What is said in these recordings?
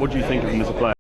What do you think of him as a player?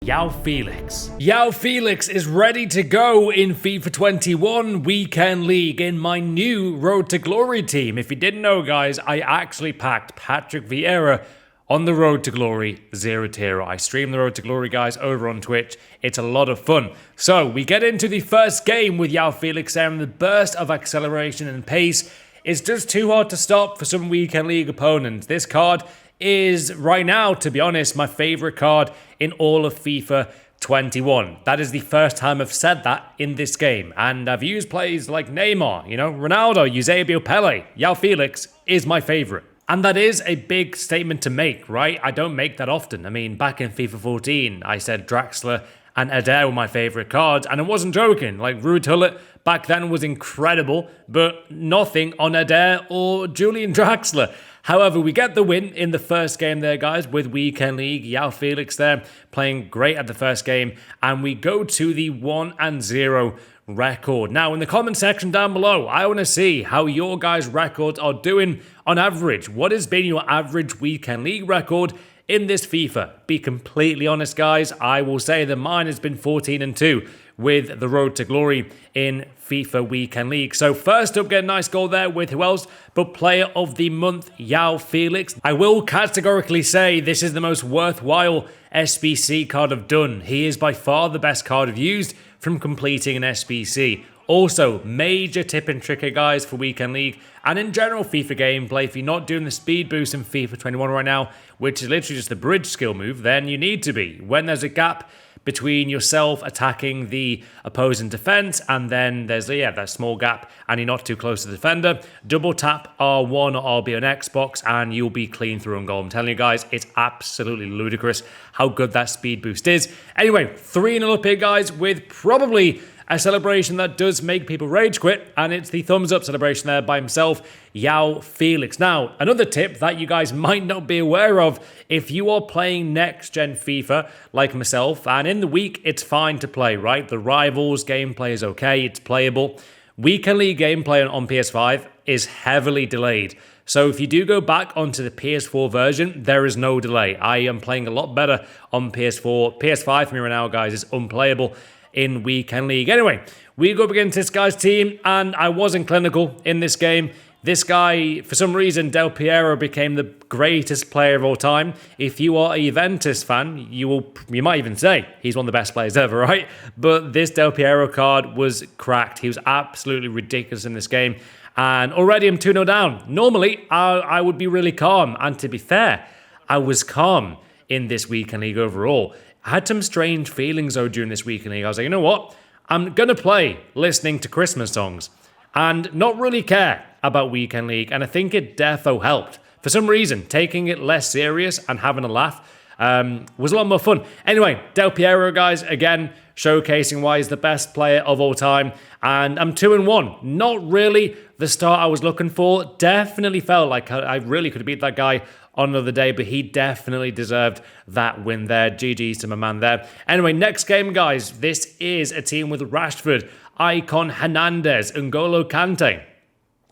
Joao Felix. Joao Felix is ready to go in FIFA 21 Weekend League in my new Road to Glory team. If you didn't know, guys, I actually packed Patrick Vieira on the Road to Glory 0-0. I stream the Road to Glory, guys, over on Twitch. It's a lot of fun. So we get into the first game with Joao Felix there, and the burst of acceleration and pace is just too hard to stop for some Weekend League opponents. This card is, right now, to be honest, my favorite card in all of FIFA 21. That is the first time I've said that in this game. And I've used plays like Neymar, Ronaldo, Eusebio, Pele. Joao Felix is my favorite. And that is a big statement to make, right? I don't make that often. I mean, back in FIFA 14, I said Draxler and Adair were my favorite cards, and I wasn't joking. Like, Ruud Gullit back then was incredible, but nothing on Adair or Julian Draxler. However, we get the win in the first game there, guys, with Weekend League. Joao Felix there playing great at the first game, and we go to the 1-0 record. Now, in the comment section down below, I want to see how your guys' records are doing on average. What has been your average Weekend League record in this FIFA? Be completely honest, guys, I will say that mine has been 14-2 with the Road to Glory in FIFA Weekend League. So first up, get a nice goal there with who else but Player of the Month, Joao Felix. I will categorically say this is the most worthwhile SBC card I've done. He is by far the best card I've used from completing an SBC. Also, major tip and trick, guys, for Weekend League and in general FIFA gameplay. If you're not doing the speed boost in FIFA 21 right now, which is literally just the bridge skill move, then you need to be. When there's a gap between yourself attacking the opposing defense and then there's that small gap and you're not too close to the defender, double tap R1 or RB on Xbox and you'll be clean through on goal. I'm telling you guys, it's absolutely ludicrous how good that speed boost is. Anyway, 3-0 up here, guys, with probably a celebration that does make people rage quit, and it's the thumbs up celebration there by himself, Joao Felix. Now, another tip that you guys might not be aware of, if you are playing next-gen FIFA like myself, and in the week, it's fine to play, right? The Rivals gameplay is okay, it's playable. Weekend League gameplay on PS5 is heavily delayed. So if you do go back onto the PS4 version, there is no delay. I am playing a lot better on PS4. PS5 for me right now, guys, is unplayable in Weekend League. Anyway, we go up against this guy's team, and I wasn't clinical in this game. This guy, for some reason, Del Piero became the greatest player of all time. If you are a Juventus fan, you might even say he's one of the best players ever, right? But this Del Piero card was cracked. He was absolutely ridiculous in this game. And already I'm 2-0 down. Normally, I would be really calm. And to be fair, I was calm in this Weekend League overall. I had some strange feelings, though, during this Weekend League. I was like, you know what? I'm going to play listening to Christmas songs and not really care about Weekend League. And I think it defo helped. For some reason, taking it less serious and having a laugh was a lot more fun. Anyway, Del Piero, guys, again, showcasing why he's the best player of all time. And I'm 2-1. Not really the start I was looking for. Definitely felt like I really could have beat that guy on another day, but he definitely deserved that win there. GG's to my man there. Anyway, next game, guys. This is a team with Rashford, Icon, Hernandez, N'Golo Kante,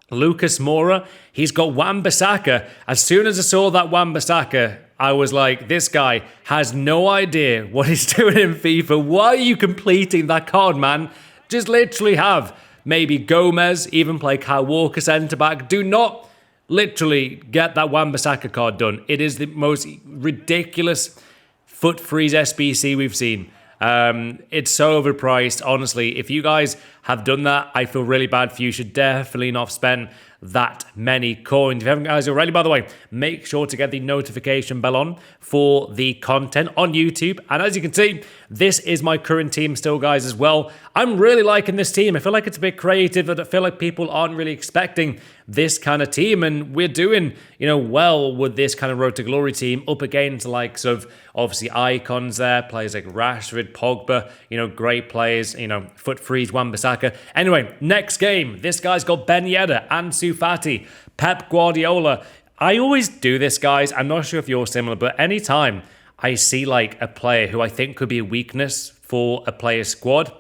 Lucas Moura. He's got Wan-Bissaka. As soon as I saw that Wan-Bissaka, I was like, this guy has no idea what he's doing in FIFA. Why are you completing that card, man? Just literally have maybe Gomez, even play Kyle Walker centre-back. Do not literally get that Wan-Bissaka card done. It is the most ridiculous foot freeze SBC we've seen. It's so overpriced. Honestly, if you guys have done that, I feel really bad for you. You should definitely not spend that many coins. If you haven't guys already, by the way, make sure to get the notification bell on for the content on YouTube. And as you can see, this is my current team still, guys, as well. I'm really liking this team. I feel like it's a bit creative. I feel like people aren't really expecting this kind of team, and we're doing, well with this kind of Road to Glory team up against the likes of, obviously, icons there, players like Rashford, Pogba, great players, Foot Freeze, Wan-Bissaka. Anyway, next game, this guy's got Ben Yedder, Ansu Fati, Pep Guardiola. I always do this, guys. I'm not sure if you're similar, but anytime I see like a player who I think could be a weakness for a player's squad,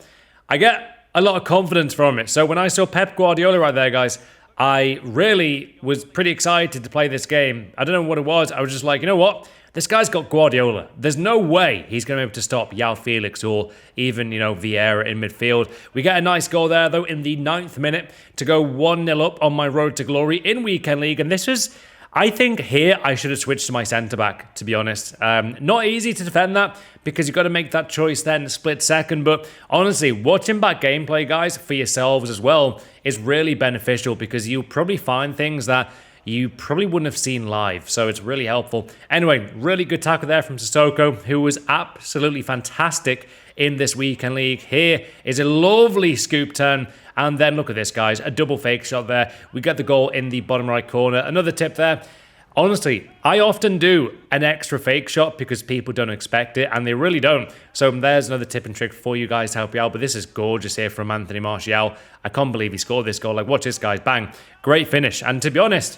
I get a lot of confidence from it. So when I saw Pep Guardiola right there, guys, I really was pretty excited to play this game. I don't know what it was. I was just like, you know what? This guy's got Guardiola. There's no way he's going to be able to stop Joao Felix or even, Vieira in midfield. We get a nice goal there, though, in the 9th minute to go 1-0 up on my Road to Glory in Weekend League. And this was, I think here I should have switched to my centre-back, to be honest. Not easy to defend that because you've got to make that choice then split second. But honestly, watching back gameplay, guys, for yourselves as well is really beneficial because you'll probably find things that you probably wouldn't have seen live. So it's really helpful. Anyway, really good tackle there from Sissoko, who was absolutely fantastic in this Weekend League. Here is a lovely scoop turn. And then look at this, guys. A double fake shot there. We get the goal in the bottom right corner. Another tip there. Honestly, I often do an extra fake shot because people don't expect it, and they really don't. So there's another tip and trick for you guys to help you out. But this is gorgeous here from Anthony Martial. I can't believe he scored this goal. Like, watch this, guys. Bang. Great finish. And to be honest,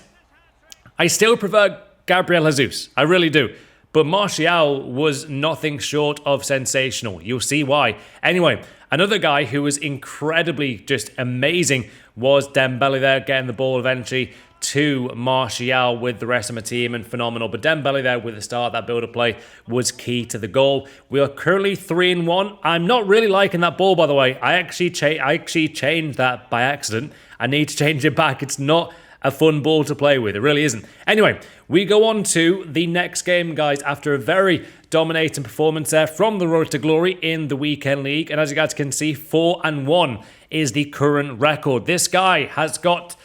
I still prefer Gabriel Jesus. I really do. But Martial was nothing short of sensational. You'll see why. Anyway, another guy who was incredibly just amazing was Dembele there, getting the ball eventually to Martial with the rest of my team, and phenomenal. But Dembele there with the start, that build-up play was key to the goal. We are currently 3-1. I'm not really liking that ball, by the way. I actually changed that by accident. I need to change it back. It's not a fun ball to play with. It really isn't. Anyway, we go on to the next game, guys, after a very dominating performance there from the Road to Glory in the Weekend League. And as you guys can see, 4-1 is the current record. This guy has got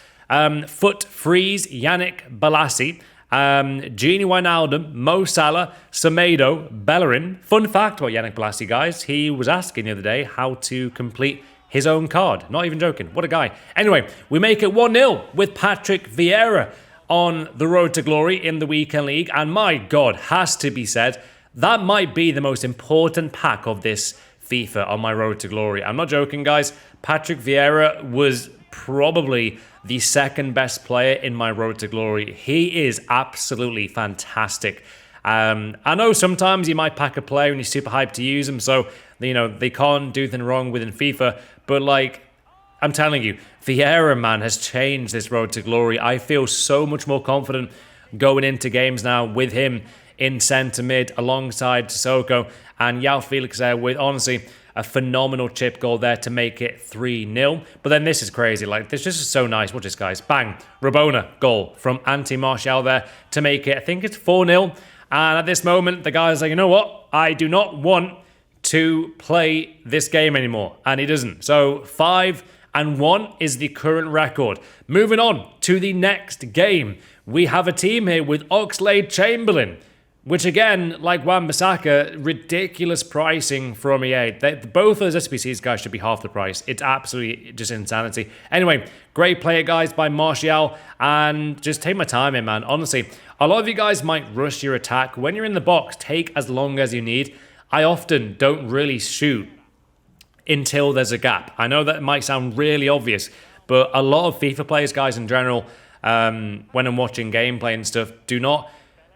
Foot Freeze, Yannick Bolasie, Gini Wijnaldum, Mo Salah, Semedo, Bellerin. Fun fact about Yannick Bolasie, guys, he was asking the other day how to complete his own card. Not even joking. What a guy. Anyway, we make it 1-0 with Patrick Vieira on the Road to Glory in the Weekend League. And my God, has to be said, that might be the most important pack of this FIFA on my Road to Glory. I'm not joking, guys. Patrick Vieira was probably the second best player in my Road to Glory. He is absolutely fantastic. I know sometimes you might pack a player and you're super hyped to use them, so they can't do anything wrong within FIFA. But like, I'm telling you, Vieira, man, has changed this Road to Glory. I feel so much more confident going into games now with him in centre mid alongside Sissoko and Joao Felix there with, honestly, a phenomenal chip goal there to make it 3-0. But then this is crazy. Like, this is so nice. Watch this, guys. Bang. Rabona goal from Anthony Martial there to make it, I think it's 4-0. And at this moment, the guy's like, you know what? I do not want to play this game anymore. And he doesn't. So 5-1 is the current record. Moving on to the next game. We have a team here with Oxlade-Chamberlain, which again, like Wan-Bissaka, ridiculous pricing from EA. Both of those SBCs, guys, should be half the price. It's absolutely just insanity. Anyway, great player, guys, by Martial. And just take my time here, man. Honestly, a lot of you guys might rush your attack. When you're in the box, take as long as you need. I often don't really shoot until there's a gap. I know that might sound really obvious, but a lot of FIFA players, guys, in general, when I'm watching gameplay and stuff,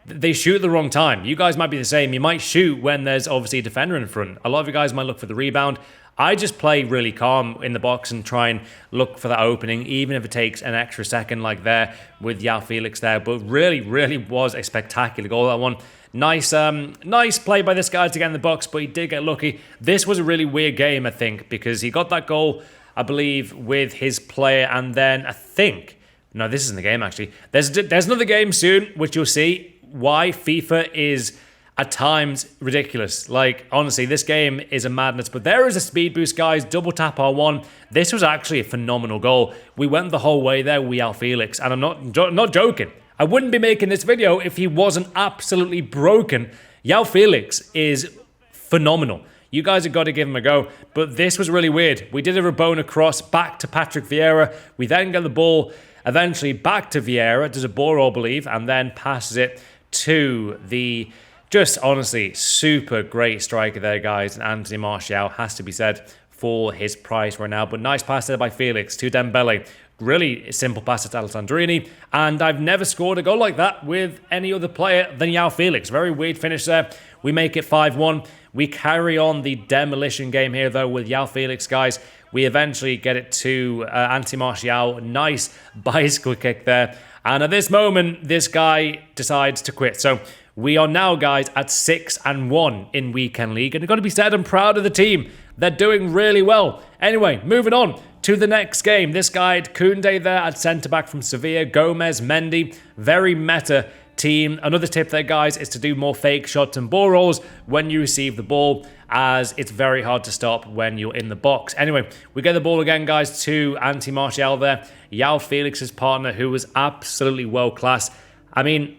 they shoot at the wrong time. You guys might be the same. You might shoot when there's obviously a defender in front. A lot of you guys might look for the rebound. I just play really calm in the box and try and look for that opening, even if it takes an extra second like there with Joao Felix there. But really, really was a spectacular goal, that one. Nice play by this guy to get in the box, but he did get lucky. This was a really weird game, I think, because he got that goal, I believe, with his player, and then I think... No, this isn't the game, actually. There's another game soon, which you'll see why FIFA is at times ridiculous. Like, honestly, this game is a madness. But there is a speed boost, guys. Double tap R1. This was actually a phenomenal goal. We went the whole way there with Joao Felix. And I'm not joking. I wouldn't be making this video if he wasn't absolutely broken. Joao Felix is phenomenal. You guys have got to give him a go. But this was really weird. We did a Rabona cross back to Patrick Vieira. We then get the ball eventually back to Vieira. Does a ball roll, I believe. And then passes it to the... just honestly, super great striker there, guys. And Anthony Martial has to be said for his price right now. But nice pass there by Felix to Dembele. Really simple pass to Alessandrini. And I've never scored a goal like that with any other player than Joao Felix. Very weird finish there. We make it 5-1. We carry on the demolition game here, though, with Joao Felix, guys. We eventually get it to Anthony Martial. Nice bicycle kick there. And at this moment, this guy decides to quit. So we are now, guys, at 6-1 in Weekend League. And it's got to be said, I'm proud of the team. They're doing really well. Anyway, moving on to the next game. This guy, Koundé there at centre-back from Sevilla. Gomez, Mendy. Very meta team. Another tip there, guys, is to do more fake shots and ball rolls when you receive the ball, as it's very hard to stop when you're in the box. Anyway, we get the ball again, guys, to Anthony Martial there. Joao Felix's partner, who was absolutely world-class. I mean...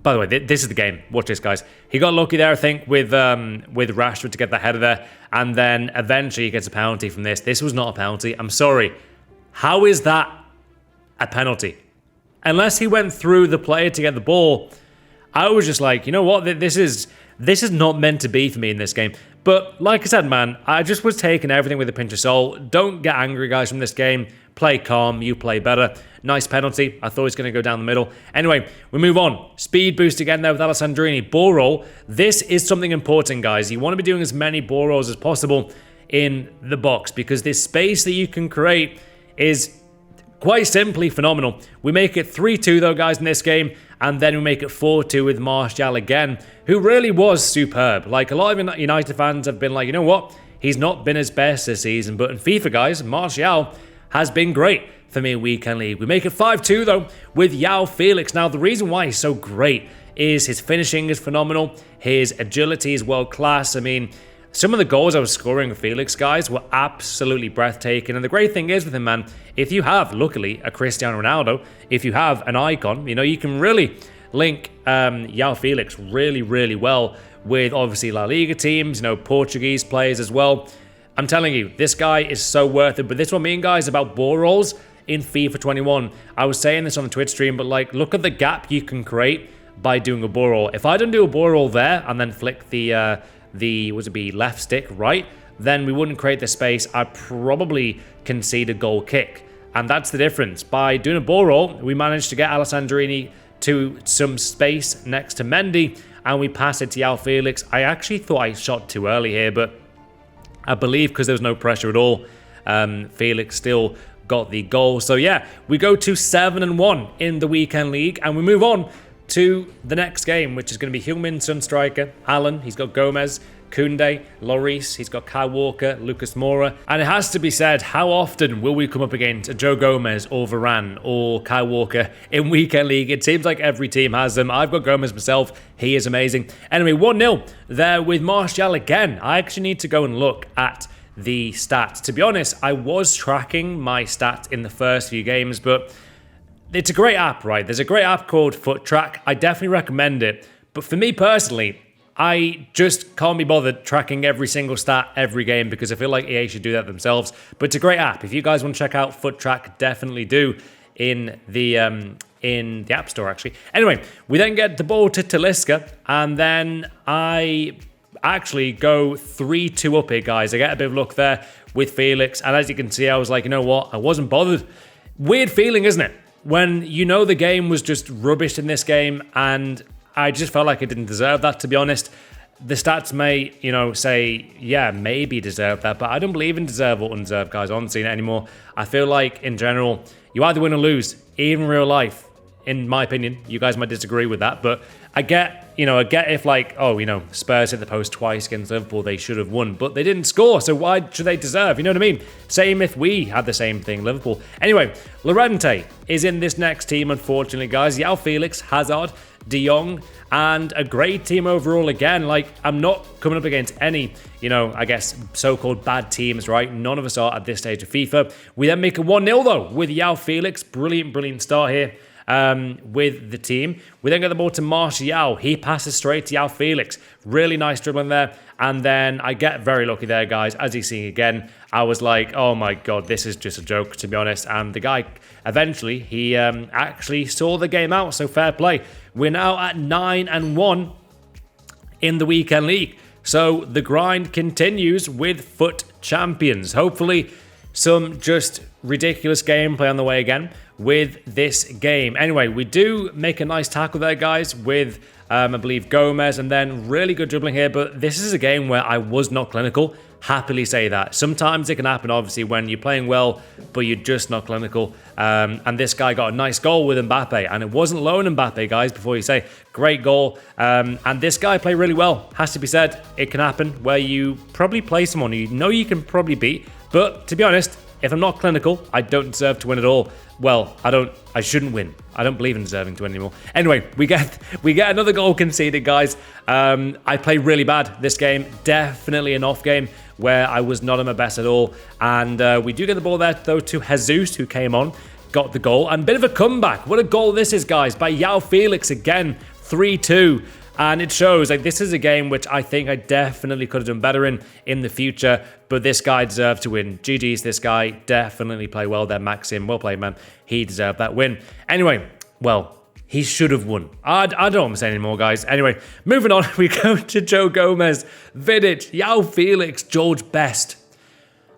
by the way, this is the game. Watch this, guys. He got lucky there, I think, with Rashford to get the header there. And then eventually he gets a penalty from this. This was not a penalty. I'm sorry. How is that a penalty? Unless he went through the player to get the ball, I was just like, you know what? This is not meant to be for me in this game. But like I said, man, I just was taking everything with a pinch of salt. Don't get angry, guys, from this game. Play calm. You play better. Nice penalty. I thought he was going to go down the middle. Anyway, we move on. Speed boost again there with Alessandrini. Ball roll. This is something important, guys. You want to be doing as many ball rolls as possible in the box, because this space that you can create is quite simply phenomenal. We make it 3-2, though, guys, in this game. And then we make it 4-2 with Martial again, who really was superb. Like, a lot of United fans have been like, you know what? He's not been his best this season. But in FIFA, guys, Martial has been great for me in Weekend League. We make it 5-2, though, with Joao Felix. Now, the reason why he's so great is his finishing is phenomenal. His agility is world-class. I mean, some of the goals I was scoring with Felix, guys, were absolutely breathtaking. And the great thing is with him, man, if you have, luckily, a Cristiano Ronaldo, if you have an icon, you know, you can really link Joao Felix really, really well with, obviously, La Liga teams, you know, Portuguese players as well. I'm telling you, this guy is so worth it. But this one, me and guys, about ball rolls in FIFA 21. I was saying this on the Twitch stream, but, like, look at the gap you can create by doing a ball roll. If I didn't do a ball roll there and then flick the would it be left stick, right? Then we wouldn't create the space. I'd probably concede a goal kick. And that's the difference. By doing a ball roll, we managed to get Alessandrini to some space next to Mendy, and we pass it to Joao Felix. I actually thought I shot too early here, but I believe because there was no pressure at all, Felix still got the goal. So yeah, we go to 7-1 in the Weekend League, and we move on to the next game, which is going to be Heung-min Son striker, Alan. He's got Gomez, Koundé, Lloris. He's got Kyle Walker, Lucas Moura. And it has to be said, how often will we come up against a Joe Gomez or Varane or Kyle Walker in Weekend League? It seems like every team has them. I've got Gomez myself. He is amazing. Anyway, 1-0 there with Martial again. I actually need to go and look at the stats. To be honest, I was tracking my stats in the first few games, but it's a great app, right? There's a great app called FUT Track. I definitely recommend it. But for me personally, I just can't be bothered tracking every single stat every game because I feel like EA should do that themselves. But it's a great app. If you guys want to check out FUT Track, definitely do in the App Store, actually. Anyway, we then get the ball to Talisca, and then I actually go 3-2 up here, guys. I get a bit of luck there with Felix, and as you can see, I was like, you know what? I wasn't bothered. Weird feeling, isn't it? When you know the game was just rubbish in this game, and I just felt like I didn't deserve that, to be honest. The stats may, you know, say, yeah, maybe deserve that, but I don't believe in deserve or undeserved, guys, honestly, anymore. I feel like, in general, you either win or lose, even in real life, in my opinion. You guys might disagree with that, but I get you know, I get if like, oh, you know, Spurs hit the post twice against Liverpool, they should have won, but they didn't score, so why should they deserve? You know what I mean? Same if we had the same thing, Liverpool. Anyway, Llorente is in this next team, unfortunately, guys. Joao Felix, Hazard, De Jong, and a great team overall again. Like, I'm not coming up against any, you know, I guess, so-called bad teams, right? None of us are at this stage of FIFA. We then make a 1-0, though, with Joao Felix. Brilliant start here. With the team. We then get the ball to Martial. He passes straight to Joao Felix. Really nice dribbling there. And then I get very lucky there, guys. As you see again, I was like, oh my God, this is just a joke, to be honest. And the guy, eventually, he actually saw the game out, so fair play. We're now at 9-1 in the weekend league. So the grind continues with FUT Champions. Hopefully, some just ridiculous gameplay on the way again with this game. Anyway, we do make a nice tackle there, guys, with, I believe, Gomez, and then really good dribbling here. But this is a game where I was not clinical. Happily say that. Sometimes it can happen, obviously, when you're playing well, but you're just not clinical. And this guy got a nice goal with Mbappe, and it wasn't lone Mbappe, guys, before you say. Great goal. And this guy played really well. Has to be said, it can happen where you probably play someone you know you can probably beat. But to be honest, if I'm not clinical, I don't deserve to win at all. Well, I shouldn't win. I don't believe in deserving to win anymore. Anyway, we get another goal conceded, guys. I played really bad this game. Definitely an off game where I was not at my best at all. And we do get the ball there, though, to Jesus, who came on, got the goal. And a bit of a comeback. What a goal this is, guys, by Joao Felix again. 3-2. And it shows, like, this is a game which I think I definitely could have done better in the future, but this guy deserved to win. GG's, this guy definitely played well there, Maxim. Well played, man. He deserved that win. Anyway, well, he should have won. I don't want to say anymore, guys. Anyway, moving on, we go to Joe Gomez, Vidic, Joao Felix, George Best.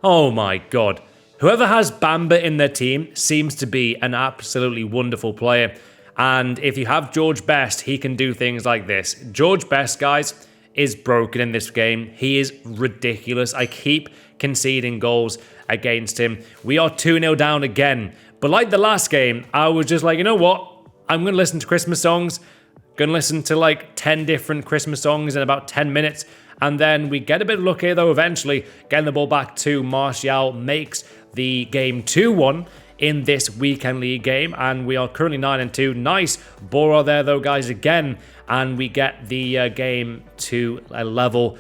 Oh my God. Whoever has Bamba in their team seems to be an absolutely wonderful player. And if you have George Best, he can do things like this. George Best, guys, is broken in this game. He is ridiculous. I keep conceding goals against him. We are 2-0 down again. But like the last game, I was just like, you know what? I'm going to listen to Christmas songs. Going to listen to like 10 different Christmas songs in about 10 minutes. And then we get a bit lucky, though, eventually. Getting the ball back to Martial makes the game 2-1. In this weekend league game, and we are currently 9-2. Nice Boro there, though, guys, again, and we get the game to a level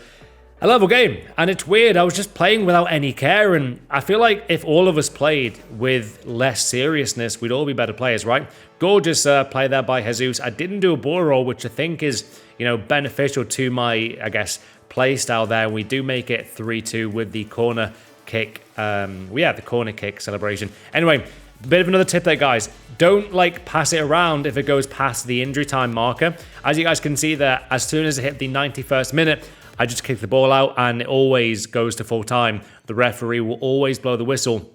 game. And it's weird, I was just playing without any care, and I feel like if all of us played with less seriousness, we'd all be better players, right? Gorgeous play there by Jesus. I didn't do a Boro, which I think is, you know, beneficial to my, I guess, play style there. We do make it 3-2 with the corner kick. The corner kick celebration. Anyway, bit of another tip there, guys. Don't like pass it around if it goes past the injury time marker. As you guys can see there, as soon as it hit the 91st minute, I just kick the ball out and it always goes to full time. The referee will always blow the whistle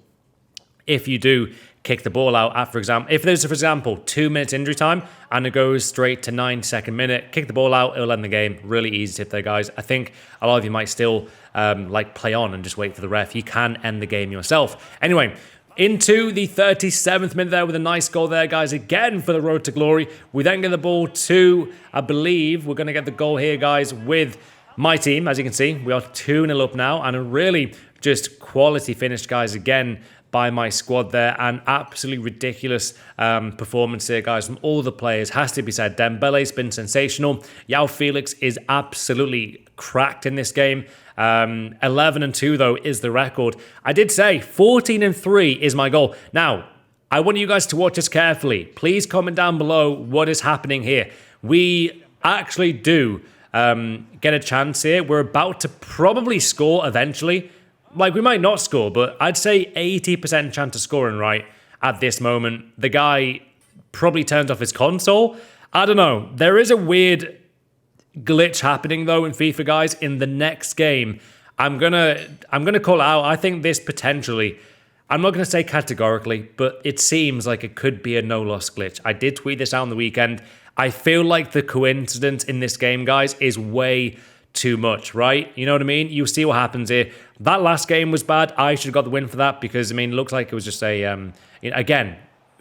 if you do kick the ball out at, for example, 2 minutes injury time and it goes straight to 92nd minute, kick the ball out, it'll end the game. Really easy tip there, guys. I think a lot of you might still play on and just wait for the ref. You can end the game yourself. Anyway, into the 37th minute there with a nice goal there, guys, again for the road to glory. We then get the ball to, I believe, we're going to get the goal here, guys, with my team. As you can see, we are 2-0 up now, and a really just quality finish, guys, again, by my squad there. An absolutely ridiculous performance here, guys, from all the players. Has to be said, Dembele's been sensational. Joao Felix is absolutely cracked in this game. 11-2, though, is the record. I did say 14-3 is my goal. Now, I want you guys to watch this carefully. Please comment down below what is happening here. We actually do get a chance here. We're about to probably score eventually. Like, we might not score, but I'd say 80% chance of scoring right at this moment. The guy probably turned off his console. I don't know. There is a weird glitch happening, though, in FIFA, guys. In the next game, I'm gonna call it out. I think this potentially, I'm not going to say categorically, but it seems like it could be a no-loss glitch. I did tweet this out on the weekend. I feel like the coincidence in this game, guys, is way too much, right? You know what I mean? You see what happens here. That last game was bad. I should have got the win for that because, I mean, it looks like it was just a, again,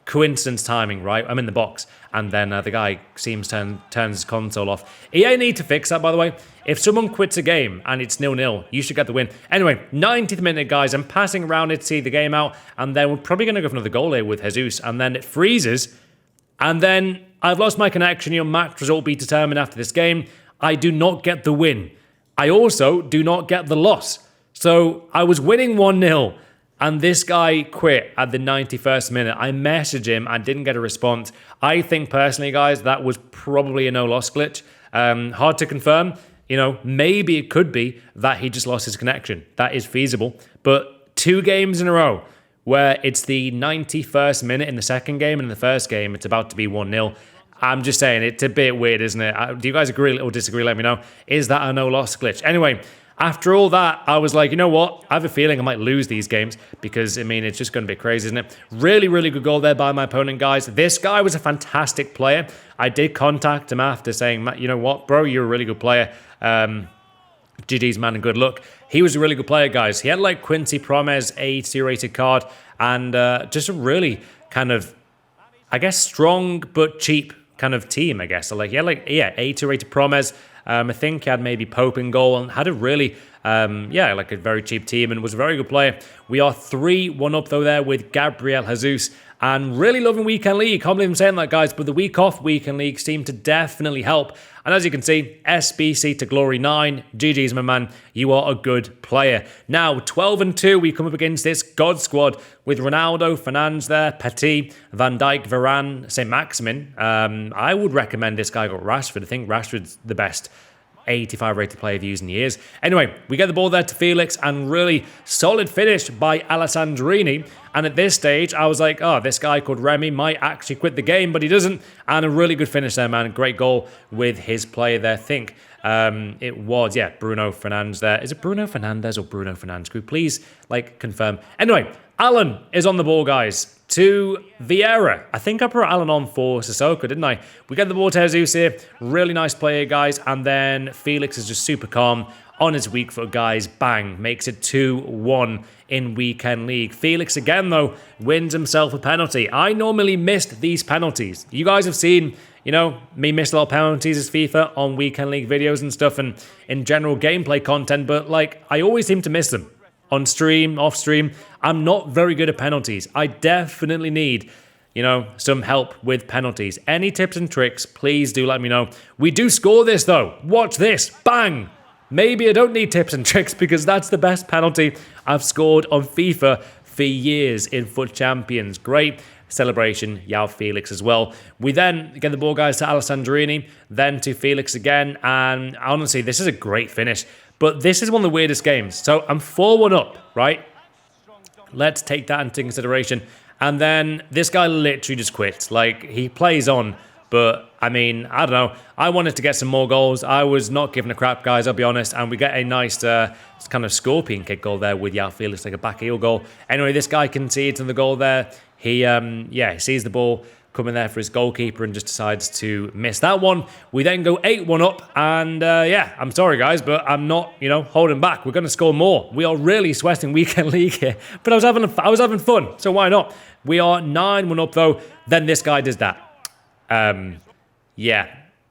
coincidence timing, right? I'm in the box, and then the guy turns his console off. EA need to fix that, by the way. If someone quits a game and it's 0-0, you should get the win. Anyway, 90th minute, guys. I'm passing around it to see the game out, and then we're probably going to go for another goal here with Jesus, and then it freezes, and then I've lost my connection. Your match result will be determined after this game. I do not get the win. I also do not get the loss. So I was winning 1-0. And this guy quit at the 91st minute. I messaged him and didn't get a response. I think personally, guys, that was probably a no-loss glitch. Hard to confirm. You know, maybe it could be that he just lost his connection. That is feasible. But 2 games in a row where it's the 91st minute in the second game, and in the first game, it's about to be 1-0. I'm just saying, it's a bit weird, isn't it? Do you guys agree or disagree? Let me know. Is that a no-loss glitch? Anyway, after all that, I was like, you know what? I have a feeling I might lose these games because, I mean, it's just going to be crazy, isn't it? Really, really good goal there by my opponent, guys. This guy was a fantastic player. I did contact him after saying, Matt, you know what, bro? You're a really good player. GG's, man, and good luck. He was a really good player, guys. He had, like, Quincy Promes, A2 rated card, and just a really kind of, I guess, strong but cheap kind of team, I guess. So, like, A2 rated Promes. I think he had maybe Pope in goal and had a really, like a very cheap team and was a very good player. We are 3-1 up though there with Gabriel Jesus, and really loving Weekend League. Can't believe I'm saying that, guys, but the week off Weekend League seemed to definitely help. And as you can see, SBC to Glory 9. GG's, my man. You are a good player. Now, 12-2, we come up against this God squad with Ronaldo, Fernandes there, Petit, Van Dijk, Varane, St. Maximin. I would recommend this guy got Rashford. I think Rashford's the best 85 rated player views in years. Anyway, we get the ball there to Felix, and really solid finish by Alessandrini. And at this stage, I was like, oh, this guy called Remy might actually quit the game, but he doesn't. And a really good finish there, man. Great goal with his player there. I think it was, Bruno Fernandes there. Is it Bruno Fernandes or Bruno Fernandes? Could we please, confirm? Anyway, Alan is on the ball, guys, to Vieira. I think I put Alan on for Sissoko, didn't I? We get the ball to Jesus here. Really nice player, guys. And then Felix is just super calm on his weak foot, guys. Bang. Makes it 2-1 in Weekend League. Felix, again, though, wins himself a penalty. I normally missed these penalties. You guys have seen, me miss a lot of penalties as FIFA on Weekend League videos and stuff and in general gameplay content, but, I always seem to miss them. On stream, off stream, I'm not very good at penalties. I definitely need, some help with penalties. Any tips and tricks, please do let me know. We do score this, though. Watch this. Bang! Maybe I don't need tips and tricks because that's the best penalty I've scored on FIFA for years in FUT Champions. Great celebration, Joao Felix as well. We then get the ball, guys, to Alessandrini, then to Felix again, and honestly, this is a great finish. But this is one of the weirdest games. So I'm 4-1 up, right? Let's take that into consideration. And then this guy literally just quits. He plays on. But, I mean, I don't know. I wanted to get some more goals. I was not giving a crap, guys, I'll be honest. And we get a nice kind of scorpion kick goal there with Joao Felix, like a back heel goal. Anyway, this guy concedes on the goal there. He sees the ball coming there for his goalkeeper and just decides to miss that one. We then go 8-1 up, and I'm sorry, guys, but I'm not, holding back. We're going to score more. We are really sweating Weekend League here, but I was having fun, so why not? We are 9-1 up, though. Then this guy does that.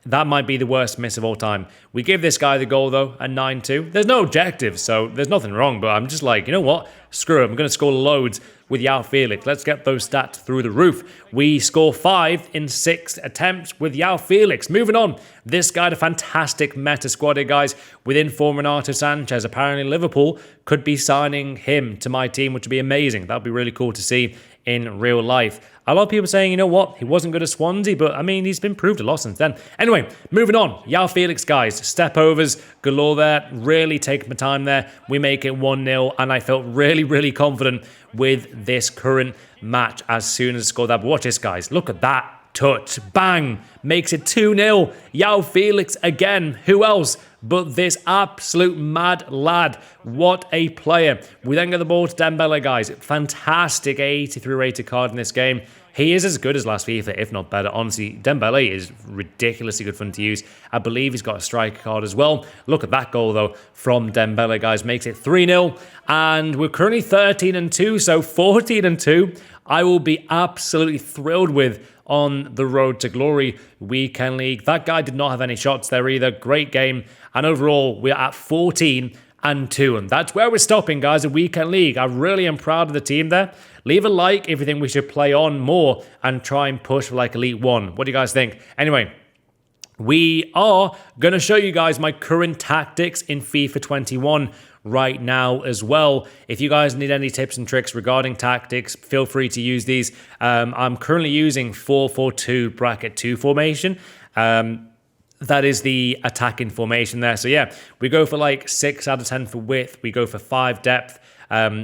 That might be the worst miss of all time. We give this guy the goal, though, at 9-2. There's no objective, so there's nothing wrong, but I'm just like, you know what? Screw it. I'm going to score loads with Joao Felix. Let's get those stats through the roof. We score 5 in 6 attempts with Joao Felix. Moving on. This guy had a fantastic meta squad here, guys. With inform Renato Sanchez. Apparently Liverpool could be signing him to my team, which would be amazing. That would be really cool to see in real life. A lot of people saying, you know what, he wasn't good at Swansea, but I mean, he's been proved a lot since then. Anyway, moving on. Joao Felix, guys. Step overs galore there. Really taking my time there. We make it 1-0, and I felt really, really confident with this current match as soon as I scored that. But watch this, guys. Look at that touch. Bang. Makes it 2-0. Joao Felix again. Who else but this absolute mad lad? What a player. We then get the ball to Dembele, guys. Fantastic 83 rated card in this game. He is as good as last FIFA, if not better. Honestly, Dembele is ridiculously good fun to use. I believe he's got a striker card as well. Look at that goal, though, from Dembele, guys. Makes it 3-0. And we're currently 13-2, so 14-2. I will be absolutely thrilled with on the road to glory weekend league. That guy did not have any shots there either. Great game. And overall, we're at 14-2. And that's where we're stopping, guys, the weekend league. I really am proud of the team there. Leave a like if you think we should play on more and try and push for like Elite 1. What do you guys think? Anyway, we are going to show you guys my current tactics in FIFA 21 right now as well. If you guys need any tips and tricks regarding tactics, feel free to use these. I'm currently using 4-4-2 bracket 2 formation. That is the attacking formation there. So yeah, we go for like 6 out of 10 for width. We go for 5 depth.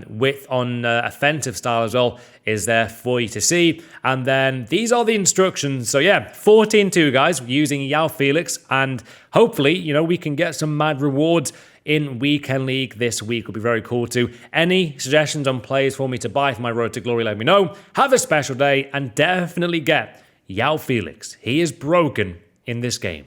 Width on offensive style as well is there for you to see. And then these are the instructions. So yeah, 14-2 guys, using Joao Felix. And hopefully, you know, we can get some mad rewards in weekend league this week. Would be very cool too. Any suggestions on players for me to buy for my road to glory, let me know. Have a special day and definitely get Joao Felix. He is broken in this game.